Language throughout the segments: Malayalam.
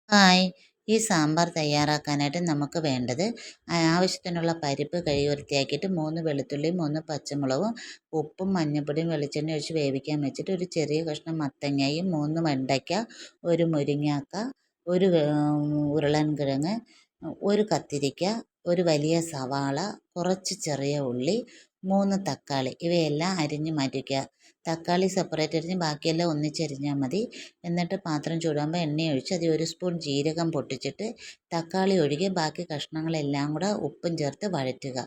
ഹായ്! ഈ സാമ്പാർ തയ്യാറാക്കാനായിട്ട് നമുക്ക് വേണ്ടത് ആവശ്യത്തിനുള്ള പരിപ്പ് കഴുകി വൃത്തിയാക്കിയിട്ട് 3 വെളുത്തുള്ളിയും 3 പച്ചമുളകും ഉപ്പും മഞ്ഞൾപ്പൊടിയും വെളിച്ചെണ്ണ ഒഴിച്ച് വേവിക്കാൻ വെച്ചിട്ട് ഒരു ചെറിയ കഷ്ണം മത്തങ്ങയും 3 വെണ്ടയ്ക്ക, ഒരു മുരിങ്ങാക്ക, ഒരു ഉരുളൻകിഴങ്ങ്, ഒരു കത്തിരിക്ക, ഒരു വലിയ സവാള, കുറച്ച് ചെറിയ ഉള്ളി, 3 തക്കാളി ഇവയെല്ലാം അരിഞ്ഞ് മാറ്റി വയ്ക്കുക. തക്കാളി സെപ്പറേറ്റ് അരിഞ്ഞ് ബാക്കിയെല്ലാം ഒന്നിച്ചരിഞ്ഞാൽ മതി. എന്നിട്ട് പാത്രം ചൂടാകുമ്പോൾ എണ്ണയൊഴിച്ച് അതിൽ 1 സ്പൂൺ ജീരകം പൊട്ടിച്ചിട്ട് തക്കാളി ഒഴികെ ബാക്കി കഷ്ണങ്ങളെല്ലാം കൂടെ ഉപ്പും ചേർത്ത് വഴറ്റുക.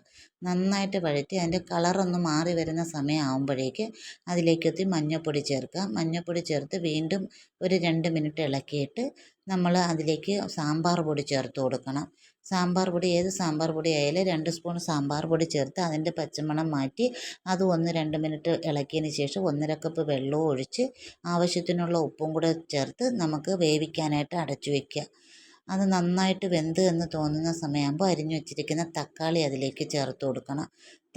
നന്നായിട്ട് വഴറ്റി അതിൻ്റെ കളറൊന്ന് മാറി വരുന്ന സമയമാകുമ്പോഴേക്ക് അതിലേക്കൊത്തി മഞ്ഞൾപ്പൊടി ചേർക്കുക. മഞ്ഞൾപ്പൊടി ചേർത്ത് വീണ്ടും ഒരു 2 മിനിറ്റ് ഇളക്കിയിട്ട് നമ്മൾ അതിലേക്ക് സാമ്പാർ പൊടി ചേർത്ത് കൊടുക്കണം. സാമ്പാർ പൊടി ഏത് സാമ്പാർ പൊടി ആയാലും 2 സ്പൂൺ സാമ്പാർ പൊടി ചേർത്ത് അതിൻ്റെ പച്ചമണം മാറ്റി അത് 1-2 മിനിറ്റ് ഇളക്കിയതിന് ശേഷം 1.5 കപ്പ് വെള്ളവും ഒഴിച്ച് ആവശ്യത്തിനുള്ള ഉപ്പും കൂടെ ചേർത്ത് നമുക്ക് വേവിക്കാനായിട്ട് അടച്ചു വയ്ക്കുക. അത് നന്നായിട്ട് വെന്ത് എന്ന് തോന്നുന്ന സമയമാകുമ്പോൾ അരിഞ്ഞു വെച്ചിരിക്കുന്ന തക്കാളി അതിലേക്ക് ചേർത്ത് കൊടുക്കണം.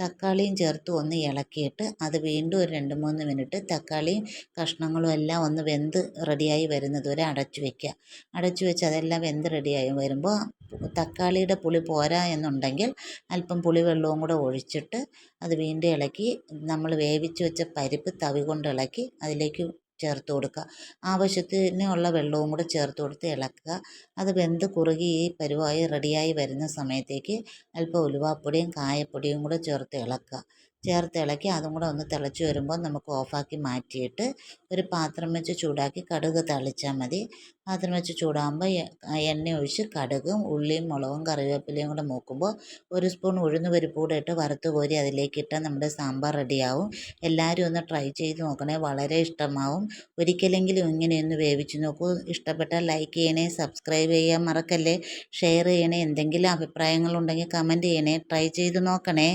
തക്കാളിയും ചേർത്ത് ഒന്ന് ഇളക്കിയിട്ട് അത് വീണ്ടും ഒരു 2-3 മിനിറ്റ് തക്കാളിയും കഷ്ണങ്ങളും എല്ലാം ഒന്ന് വെന്ത് റെഡിയായി വരുന്നത് വരെ അടച്ചു വയ്ക്കുക. അടച്ചു വെച്ച് അതെല്ലാം വെന്ത് റെഡിയായി വരുമ്പോൾ തക്കാളിയുടെ പുളി പോരാ എന്നുണ്ടെങ്കിൽ അല്പം പുളിവെള്ളവും കൂടെ ഒഴിച്ചിട്ട് അത് വീണ്ടും ഇളക്കി നമ്മൾ വേവിച്ച് വെച്ച പരിപ്പ് തവി കൊണ്ട് ഇളക്കി അതിലേക്ക് ചേർത്ത് കൊടുക്കുക. ആവശ്യത്തിനുള്ള വെള്ളവും കൂടെ ചേർത്ത് കൊടുത്ത് ഇളക്കുക. അത് വെന്ത് കുറുകി ഈ പരുവായി റെഡിയായി വരുന്ന സമയത്തേക്ക് അല്പം ഉലുവാപ്പൊടിയും കായപ്പൊടിയും കൂടെ ചേർത്ത് ഇളക്കുക. ചേർത്ത് ഇളക്കി അതും കൂടെ ഒന്ന് തിളച്ച് വരുമ്പോൾ നമുക്ക് ഓഫാക്കി മാറ്റിയിട്ട് ഒരു പാത്രം വെച്ച് ചൂടാക്കി കടുക് താളിച്ചാൽ മതി. പാത്രം വെച്ച് ചൂടാകുമ്പോൾ എണ്ണ ഒഴിച്ച് കടുകും ഉള്ളിയും മുളകും കറിവേപ്പിലയും കൂടെ മൂക്കുമ്പോൾ 1 സ്പൂൺ ഉഴുന്ന് പരിപ്പ് കൂടെ ഇട്ട് വറുത്ത് കോരി അതിലേക്ക് ഇട്ടാൽ നമ്മുടെ സാമ്പാർ റെഡിയാവും. എല്ലാവരും ഒന്ന് ട്രൈ ചെയ്ത് നോക്കണേ, വളരെ ഇഷ്ടമാവും. ഒരിക്കലെങ്കിലും ഇങ്ങനെയൊന്ന് വേവിച്ച് നോക്കൂ. ഇഷ്ടപ്പെട്ടാൽ ലൈക്ക് ചെയ്യണേ, സബ്സ്ക്രൈബ് ചെയ്യാൻ മറക്കല്ലേ, ഷെയർ ചെയ്യണേ. എന്തെങ്കിലും അഭിപ്രായങ്ങളുണ്ടെങ്കിൽ കമൻറ്റ് ചെയ്യണേ. ട്രൈ ചെയ്ത് നോക്കണേ.